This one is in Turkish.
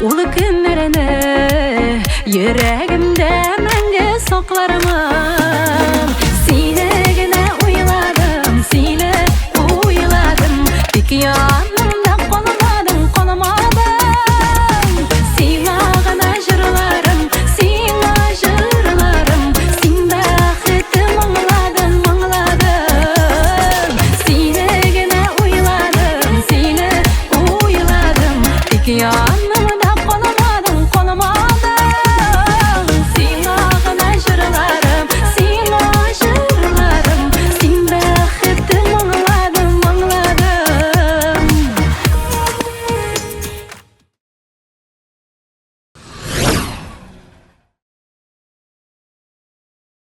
ulu günlerini yüreğimde menge saklarımın. Seni gene uyladım, seni uyladım. İki yanımda kalamadım. Sina gana jırlarım, sina jırlarım. Sin baxitim anladım. Seni gene uyladım, seni uyladım. İki yanımda